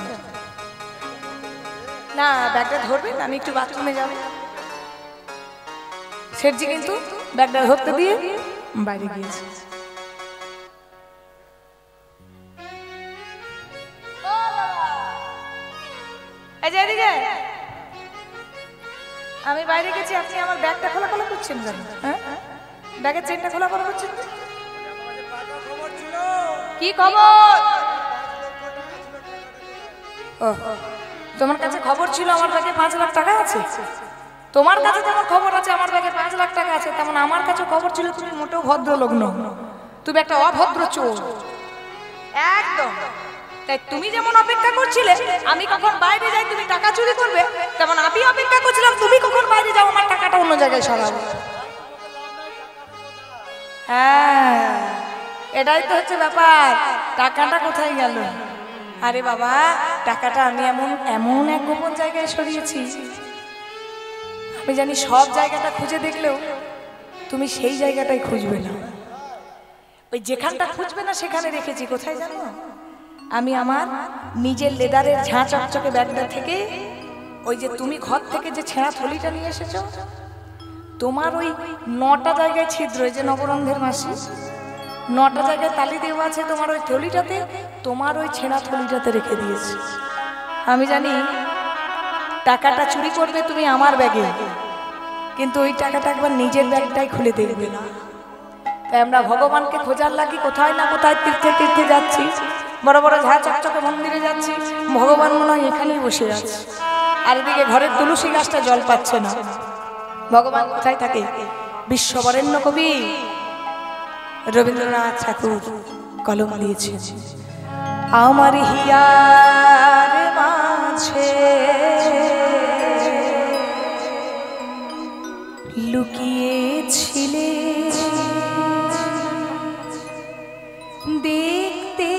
না ব্যাগটা ধরবেন, আমি একটু বাথরুমে যাব। শেঠজি কিন্তু ব্যাগটা ধরতে দিয়ে বাইরে গিয়েছে। এই যে এদিকে, আমি বাইরে গেছি, আপনি আমার ব্যাগটা খোলা খোলা করছেন কেন? হ্যাঁ, ব্যাগের চেনটা খোলা খোলা করছেন কি খবর? ও, তোমার কাছে খবর ছিল আমার ব্যাগে 5 লাখ টাকা আছে? তোমার কাছে যেমন খবর আছে আমার ব্যাগে 5 লাখ টাকা আছে, তেমন আমার কাছে খবর ছিল তুমি মোটেও ভদ্রলোক নও, তুমি একটা অভদ্র চোর একদম। তাই তুমি যেমন অপেক্ষা করছিলে আমি কখন বাইরে যাই তুমি টাকা চুরি করবে, তেমন আমি অপেক্ষা করছিলাম তুমি কখন বাইরে যাও আমার টাকাটা অন্য জায়গায় সরাবো। হ্যাঁ, এটাই তো হচ্ছে ব্যাপার, টাকাটা কোথায় গেল? আরে বাবা, টাকাটা আমি এমন এক গোপন জায়গায় সরিয়েছি, আমি জানি সব জায়গাটা খুঁজে দেখলেও তুমি সেই জায়গাটাই খুঁজবে না, ওই যেখানটা খুঁজবে না সেখানে রেখেছি। কোথায় জানো? আমি আমার নিজের লেদারের ঝাঁ চকচকে ব্যাগটা থেকে, ওই যে তুমি ঘর থেকে যে ছেঁড়া থলিটা নিয়ে এসেছো, তোমার ওই 9টা জায়গায় ছিদ্র, এই যে নবরঙ্গের মাসি 9টা জায়গায় তালি দেওয়া আছে, তোমার ওই থলিটাতে, তোমার ওই ছেঁড়া থলিটাতে রেখে দিয়েছি। আমি জানি টাকাটা চুরি করবে তুমি আমার ব্যাগে, কিন্তু ওই টাকাটা একবার নিজের ব্যাগটাই খুলে দেখবে না। তাই আমরা ভগবানকে খোঁজার লাগি কোথায় না কোথায় তীর্থে তীর্থে যাচ্ছি, বড় বড় ঝাঁ চকচকে মন্দিরে যাচ্ছি, ভগবান মনে হয় এখানেই বসে আছে, আর এদিকে ঘরের তুলসী গাছটা জল পাচ্ছে না। ভগবান কোথায় থাকে? বিশ্ববরেণ্য কবি রবীন্দ্রনাথ ঠাকুর কলম দিয়েছেন। আমার হিয়ার মাঝে লুকিয়েছিলে দেখতে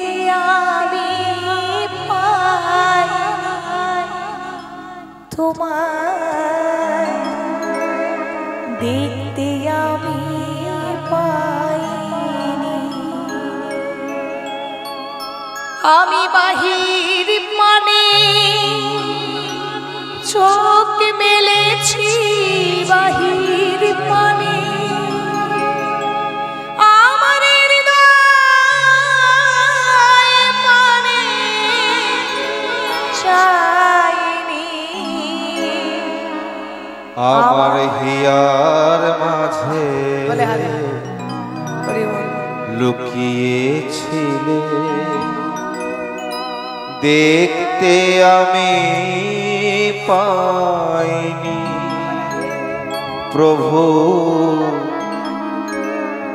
আমি পাই তোমায়, দেখতে আমি পাইনি। আমি বাহির মানে চোখ মেলেছি, বাহির মানে আমার হৃদয় মানে চাইনি। আমার হিয়ার মাঝে লুকিয়েছিলে দেখতে আমি পাইনি। প্রভু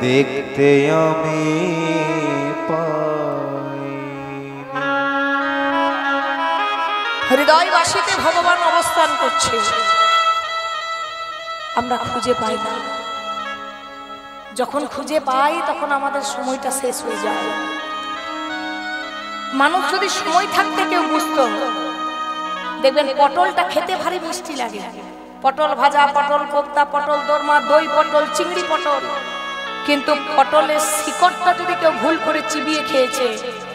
দেখতে আমি পাইনি। হৃদয়বাসীতে ভগবান অবস্থান করছে, আমরা খুঁজে পাই না। যখন খুঁজে পাই তখন আমাদের সময়টা শেষ হয়ে যায়। মানুষ যদি সময় থাকতে কেউ বুঝতো, দেখবেন পটলটা খেতে ভারী মিষ্টি লাগে। পটল ভাজা, পটল কোপ্তা, পটল দোরমা, দই পটল, চিংড়ি পটল। কিন্তু পটলের শিকড়টা যদি কেউ ভুল করে চিবিয়ে খেয়েছে,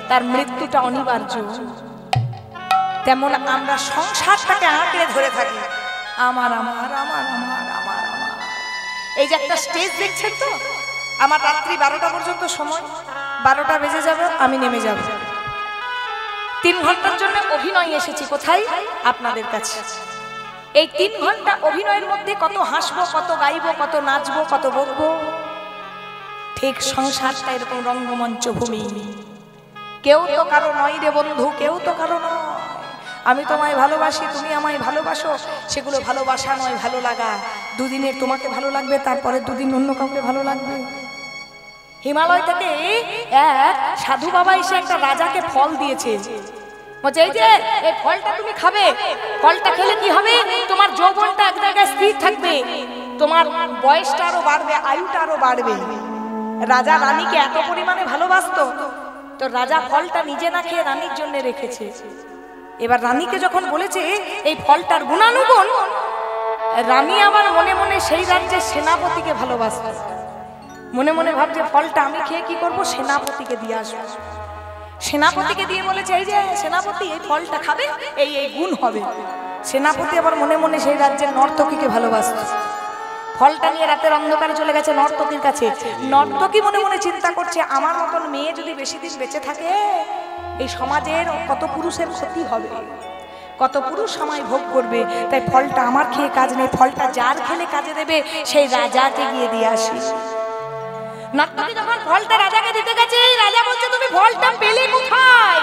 তার মৃত্যুটা অনিবার্য। তেমন আমরা সংসারটাকে আঁকড়ে ধরে থাকি, আমার আমার আমার আমার আমার আমার। এই যে একটা স্টেজ দেখছেন তো, আমার রাত্রি 12টা পর্যন্ত সময়, 12টা বেজে যাবে আমি নেমে যাব। 3 ঘন্টার জন্য অভিনয় এসেছি। কোথায়? আপনাদের কাছে। এই 3 ঘন্টা অভিনয়ের মধ্যে কত হাসবো, কত গাইবো, কত নাচবো, কত বকবো। ঠিক সংসারটা এরকম রঙ্গমঞ্চ ভূমি। কেউ তো কারো নয় রে বন্ধু, কেউ তো কারো নয়। আমি তোমায় ভালোবাসি, তুমি আমায় ভালোবাসো, সেগুলো ভালোবাসা নয়, ভালো লাগা। দুদিনের তোমাকে ভালো লাগবে, তারপরে দুদিন অন্য কাউকে ভালো লাগবে। হিমালয় থেকে এক সাধু বাবা এসে একটা রাজাকে ফল দিয়েছে। বলছে এই যে এই ফলটা তুমি খাবে, ফলটা খেলে কি হবে? তোমার যৌবনটা এক জায়গায় স্থির থাকবে, তোমার বয়সটা আরো বাড়বে, আয়ুটা আরো বাড়বে। রাজা রানীকে এত পরিমাণে ভালোবাসতো, তো রাজা ফলটা নিজে না খেয়ে রানীর জন্য রেখেছে। এবার রানীকে যখন বলেছে এই ফলটার গুণানুগুণ, রানী আবার মনে মনে সেই রাজ্যের সেনাপতিকে ভালোবাসত। মনে মনে ভাবছে ফলটা আমি খেয়ে কি করব, সেনাপতিকে দিয়ে আসবো। সেনাপতিকে দিয়ে বলেছে এই যে সেনাপতি এই ফলটা খাবে, এই এই গুণ হবে। সেনাপতি আবার মনে মনে সেই রাজ্যের নর্তকীকে ভালোবাসত। ফলটা নিয়ে রাতের অন্ধকারে চলে গেছে নর্তকীর কাছে। নর্তকী মনে মনে চিন্তা করছে আমার মতন মেয়ে যদি বেশি দিন বেঁচে থাকে, এই সমাজের কত পুরুষের ক্ষতি হবে, কত পুরুষ আমায় ভোগ করবে। তাই ফলটা আমার খেয়ে কাজ নেই, ফলটা যার খেলে কাজে দেবে সেই রাজাকে গিয়ে দিয়ে আসি। নর্তকী যখন ফলটা রাজাকে দিতে গেছে, রাজা বলছে তুমি ফলটা পেলে কোথায়?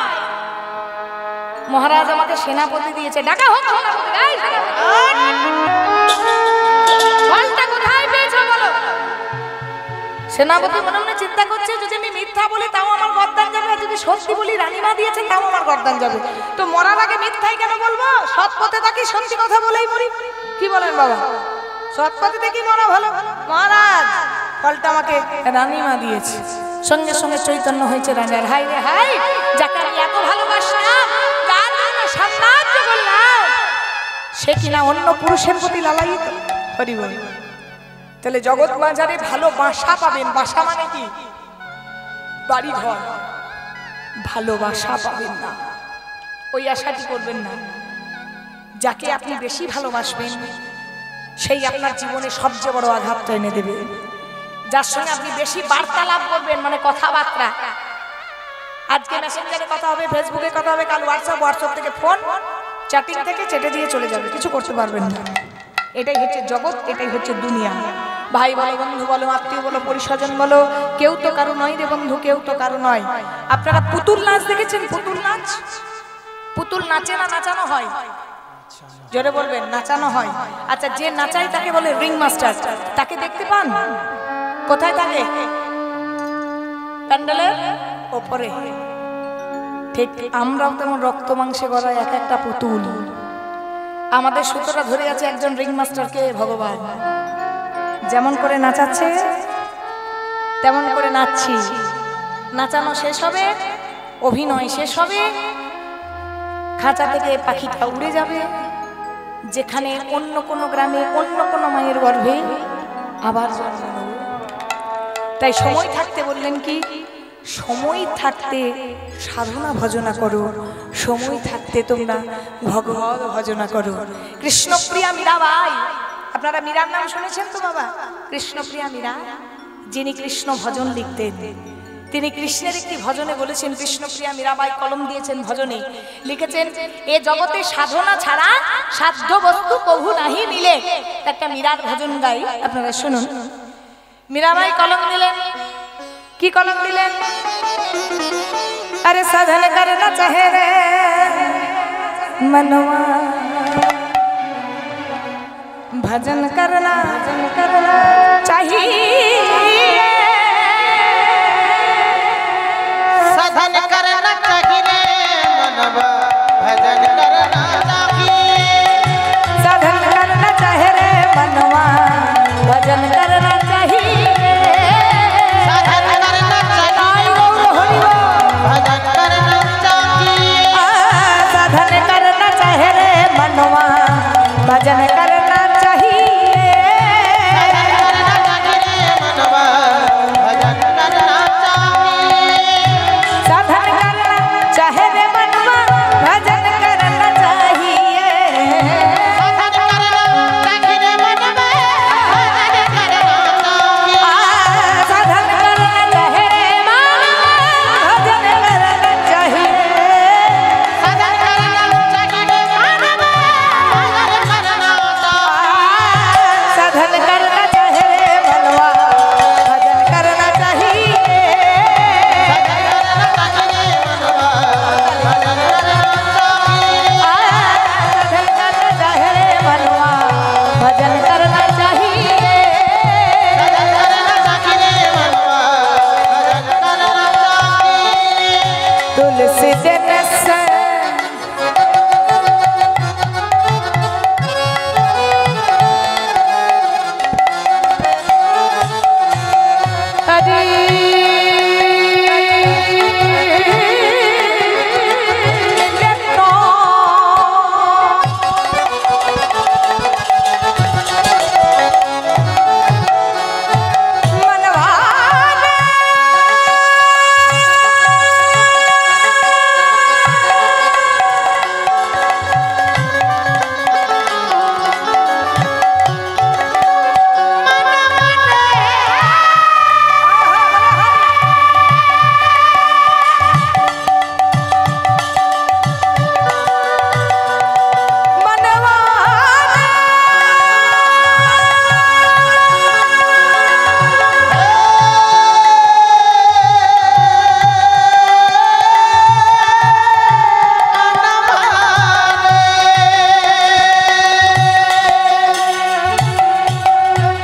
মহারাজ আমাকে সেনাপতি দিয়েছে। ডাকা হোক সেনাপতি। ফলটা কোথায় পেয়েছো বলো? সেনাপতি মনে মনে চিন্তা করছে যদি আমি মিথ্যা বলি তাও আমার গর্দান যাবে, আর যদি সত্যি বলি রানীমা দিয়েছেন তাও আমার গর্দান যাবে। তো মরার আগে মিথ্যাই কেন বলবো? সৎ পথে থাকি, সত্যি কথা বলেই মরি। কি বলেন বাবা? সৎ পথে থাকি মরা ভালো। মহারাজ ফলটা আমাকে রানীমা দিয়েছে। সঙ্গে সঙ্গে চৈতন্য হয়েছে রাজার। হাই রে হাই, যাকে আমি এত ভালোবাসলাম, তার জন্য সাম্রাজ্য বললাম, সে কিনা অন্য পুরুষের প্রতি লালায়িত। হরি বল। তাহলে জগৎ বাজারে ভালো বাসা পাবেন। বাসা মানে কি? বাড়ি ঘর। ভালোবাসা পাবেন না, ওই আশাটি করবেন না। যাকে আপনি বেশি ভালোবাসবেন সেই আপনার জীবনে সবচেয়ে বড় আঘাতটা এনে দেবে। যার সঙ্গে আপনি বেশি বার্তালাপ করবেন, মানে কথাবার্তা, আজকে মেসেঞ্জারে কথা হবে, ফেসবুকে কথা হবে, কাল হোয়াটসঅ্যাপ থেকে ফোন, চ্যাটিং থেকে চেটে দিয়ে চলে যাবে, কিছু করতে পারবেন না। এটাই হচ্ছে জগৎ, এটাই হচ্ছে দুনিয়া। ভাই বলো, বন্ধু বলো, আত্মীয় বলো, পরিস্বজন বলো, কেউ তো কারো নয় রে বন্ধু, কেউ তো কারো নয়। আপনারা পুতুল নাচ দেখেছেন? পুতুল নাচ, পুতুল নাচে না নাচানো হয়? জোরে বলবেন, নাচানো হয়। আচ্ছা, যে নাচায় তাকে বলে রিং মাস্টার। তাকে দেখতে পান? কোথায় থাকে? প্যান্ডেলের ওপরে। ঠিক আমরাও তেমন রক্ত মাংসে গড়া এক একটা পুতুল। আমাদের সুতোটা ধরে আছে একজন রিং মাস্টারকে ভগবান। যেমন করে নাচাচ্ছে তেমন করে নাচছি। নাচানো শেষ হবে, অভিনয় শেষ হবে, খাঁচা থেকে পাখিটা উড়ে যাবে, যেখানে অন্য কোনো গ্রামে অন্য কোনো মায়ের গর্ভে আবার জন্ম নেবে। তাই সময় থাকতে বললেন কি, সময় থাকতে সাধনা ভজনা করো, সময় থাকতে তোমরা ভগবত ভজনা করো। কৃষ্ণপ্রিয়া মীরাবাই, আপনারা মীরার নাম শুনেছেন তো বাবা? কৃষ্ণপ্রিয়া মীরা, যিনি কৃষ্ণ ভজন লিখতেন, তিনি কৃষ্ণের একটি ভজনে বলেছেন, কৃষ্ণপ্রিয়া মীরাবাই কলম দিয়েছেন ভজনে, লিখেছেন, এ জগতে সাধনা ছাড়া সাধ্য বস্তু কভু নাহি মিলে। একটা মীরার ভজন গাই, আপনারা শুনুন। মীরাবাই কলম দিলেন, কি কলম দিলেন? अरे साधन करना चाहे रे मनवा, भजन करना चाहिए, साधन करना चाहिए मनवा, भजन करना चाहिए, साधन करना चाहे रे मनवा, भजन करना चाहिए, साधन करना चाहिए, भजन करना चाहिए, साधन करना चाहे रे मनवा, भजन करना चाहिए, साधन करना चाहिए मनवा, भजन करना चाहिए, साधन करना चाहे रे मनवा, भजन करना चाहिए, साधन करना चाहिए मनवा, भजन करना चाहिए, साधन करना चाहे रे मनवा, भजन करना चाहिए, साधन करना चाहिए मनवा, भजन करना चाहिए, साधन करना चाहे रे मनवा, भजन करना चाहिए, साधन करना चाहे रे मनवा, भजन करना चाहिए, तुलसी जन से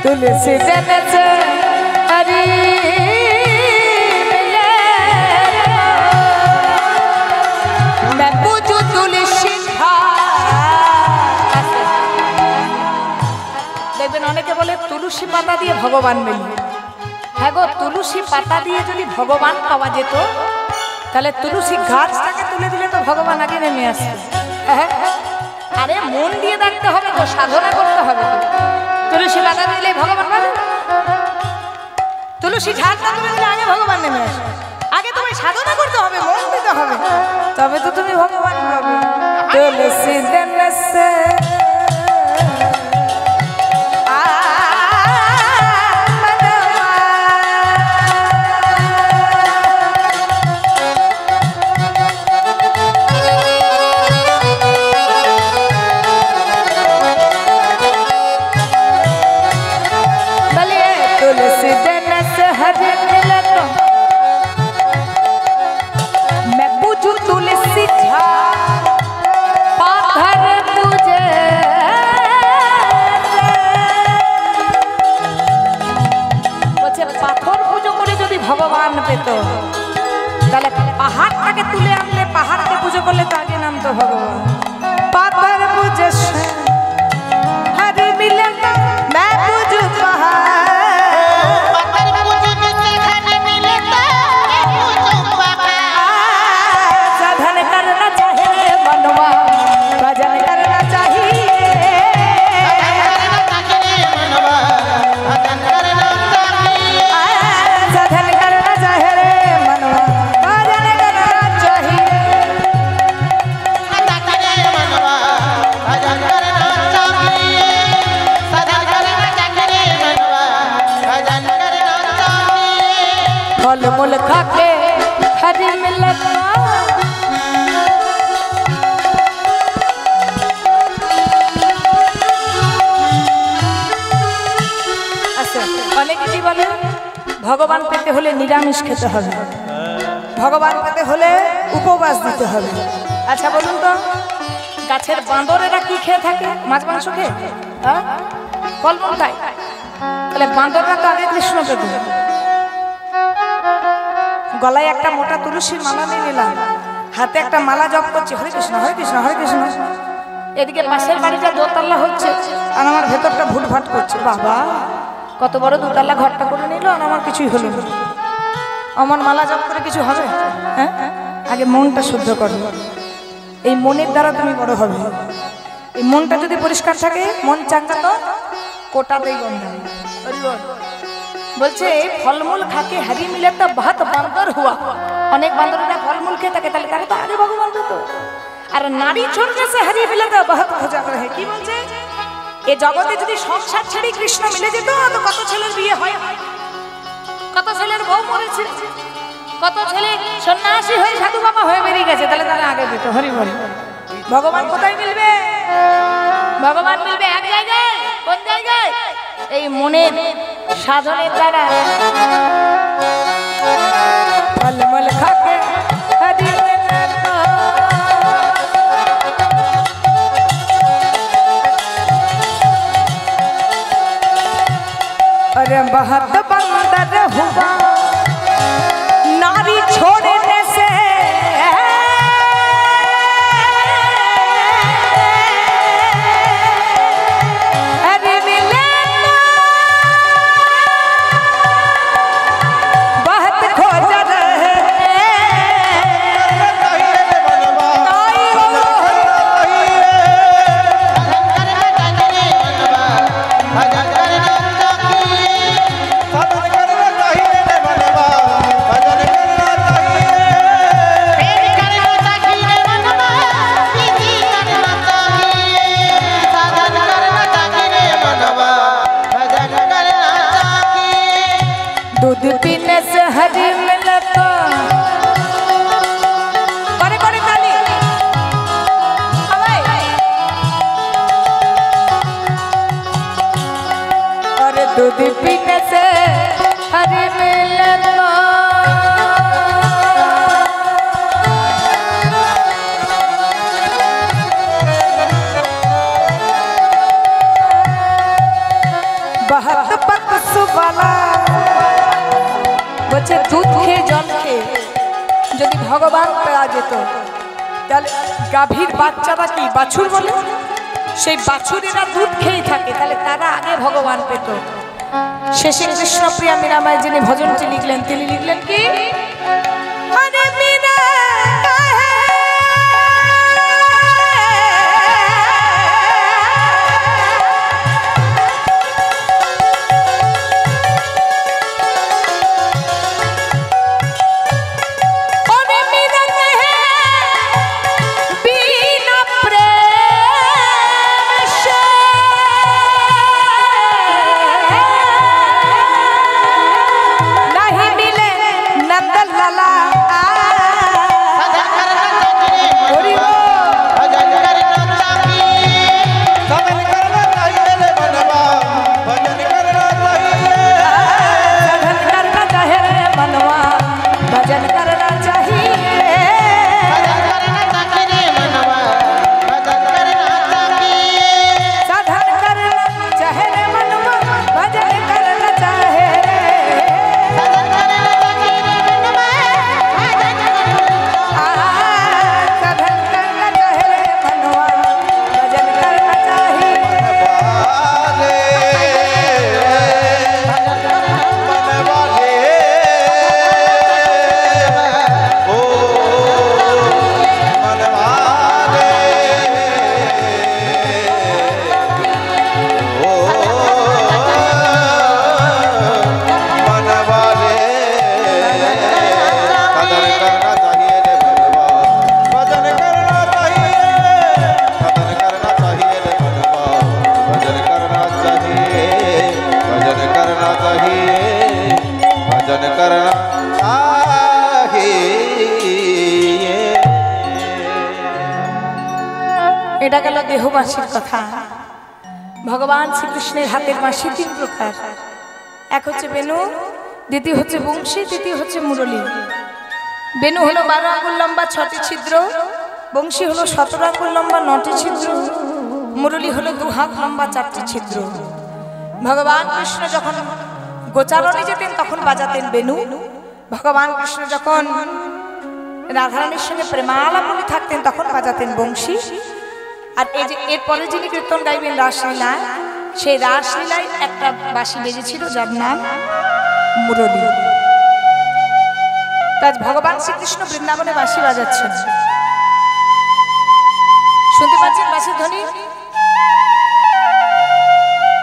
तुलसी जन से हरि मिले, मैं पूजू तुलसी দেখবেন অনেকে বলে তুলসী পাতা দিয়ে ভগবান মিলবে। হ্যাঁ গো, তুলসী পাতা দিয়ে যদি ভগবান পাওয়া যেত তাহলে তুলসী গাছটাকে তুলে দিলে তো ভগবান আগে নেমে আসবে। হ্যাঁ, আরে মন দিয়ে দেখতে হবে তো, সাধনা করতে হবে তো। তুলসী পাতা দিলে ভগবান পাবে, তুলসী ঝাড়টা তুলে দিলে আগে ভগবান নেমে আসবে। আগে তুমি সাধনা করতে হবে, মন দিতে হবে, তবে তো তুমি ভগবান পাবে। তুলসী দেন সে तुलसी जन से हरि मिले तो मैं पूजू तुलसी झा पाथर तुझे ভগবান পেত, তাহলে পাহাড়টাকে তুলে আনলে, পাহাড়কে পুজো করলে তো আগে নাম তো ভগবান। পাথর পুজো হরি মিলে না मैं पूजू पहाड़, साधन करना चाहिए मनवा भजन करना चाहिए, साधन करना चाहिए मनवा भजन करना चाहिए। फल मूल खाके हरी मिलत অনেকে কি বলে ভগবান পেতে হলে নিরামিষ খেতে হবে, ভগবান পেতে হলে উপবাস দিতে হবে। আচ্ছা বলুন তো, গাছের বাঁদরেরা কি খেয়ে থাকে? মাছ মাংস খেয়ে, হ্যাঁ, ফলমূল খায়। তাহলে বাঁদররা তো আগে কৃষ্ণ পেত। গলায় একটা মোটা তুলসীর মালা নিয়ে নিলাম, হাতে একটা মালা জপ করছে, হরে কৃষ্ণ হরে কৃষ্ণ হরে কৃষ্ণ। এদিকে পাশের বাড়িটা দোতলা হচ্ছে আর আমার ভেতরটা ভুটভাট করছে। বাবা কত বড় দোতলা ঘরটা করে নিল আর আমার কিছুই হলো না। আমার মালা জপ করে কিছু হবে? হ্যাঁ, আগে মনটা শুদ্ধ করো। এই মনের দ্বারা তুমি বড় হবে। এই মনটা যদি পরিষ্কার থাকে, মন চাঙ্গা তো কোটাতেই গন্ধ নেই। বলছে ফলমূল খাকে হারি মিলে তো বহুত বান্দর হুয়া। অনেক বান্দররা ফলমূল খেয়ে থাকে, তাহলে তারা তো আগে ভগবান পেত। আর নারী ছোড়নে সে হারি মিলে তো বহুত খোঁজা করে। কি বলছে? এ জগতে যদি সংসার ছেড়ে কৃষ্ণ মিলে যেত তো কত ছেলের বিয়ে হয়, কত ছেলের বউ মরেছে, কত ছেলে সন্ন্যাসী হয়ে সাধু বাবা হয়ে বেরিয়ে গেছে, তাহলে তারা আগে পেত। হরি বল। ভগবান কোথায় মিলবে? ভগবান মিলবে এক জায়গায়। কোন জায়গায়? এই মনের সাধনের দ্বারা। ফলমূল খাকে হরি মিলন, अरे बहुत बंदर हुआ नारी छोड़ने से, अरे मिले बहुत खोज रहे दूध पीने से हरी मिलता। करे करे ताली और दूध पीने से हरी मिलता। बहुत पतसुबाला বলছে দুধ খেয়ে জল খেয়ে যদি ভগবান পাওয়া যেত, তাহলে গাভীর বাচ্চারা কি বাছুর বলে? সেই বাছুরেরা দুধ খেয়ে থাকে, তাহলে তারা আগে ভগবান পেত। শেষে কৃষ্ণপ্রিয়া মীরামায় যিনি ভজনটি লিখলেন, তিনি লিখলেন কি? এটা গেল দেহবাসীর কথা। ভগবান শ্রীকৃষ্ণের হাতের বাঁশি তিন প্রকার, এক হচ্ছে বেনু, দ্বিতীয় হচ্ছে বংশী, তৃতীয় হচ্ছে মুরলী। বেনু হলো 12 আঙ্গুল লম্বা 6টি ছিদ্র, বংশী হলো 17 আঙ্গুল লম্বা 9টি ছিদ্র, মুরলী হলো 2 হাত লম্বা 4টি ছিদ্র। ভগবান কৃষ্ণ যখন গোচারণে যেতেন তখন বাজাতেন বেনু, ভগবান কৃষ্ণ যখন রাধারানীর সঙ্গে প্রেমালাপনে থাকতেন তখন বাজাতেন বংশী। আর এই যে এরপরে যিনি কীর্তন গাইবেন রাসলীলা, সেই রাসলীলায় একটা বাঁশি বেজেছিল যার নাম মুরলী। আজ ভগবান শ্রীকৃষ্ণ বৃন্দাবনে বাঁশি বাজাচ্ছেন, শুনতে পাচ্ছেন বাঁশির ধ্বনি?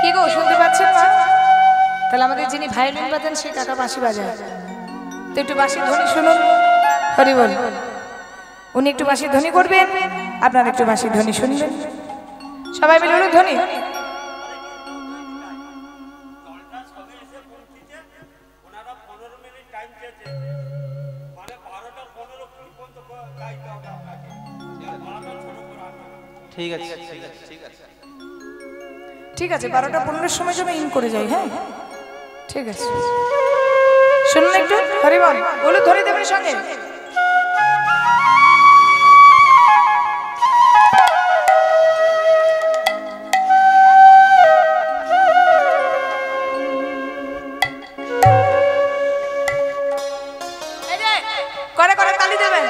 কি গো শুনতে পাচ্ছেন মা? তাহলে আমাদের যিনি ভায়োলিন বাজান সেই কাকা বাঁশি বাজায়, তো একটু বাঁশির ধ্বনি শুনুন। হরি বল। উনি একটু বাঁশির ধ্বনি করবেন, আপনারা একটু বাঁশির ধ্বনি শুনবেন, সবাই মিলে বলুন ধ্বনি। ঠিক আছে, ঠিক আছে, ঠিক আছে, ঠিক আছে, 12টা 15-এর সময় যেন ইন করে যাই। হ্যাঁ ঠিক আছে, শুনুন একটু। হরি বল, বলুন ধরে দেবেন সঙ্গে। করে করে তালি দেবেন।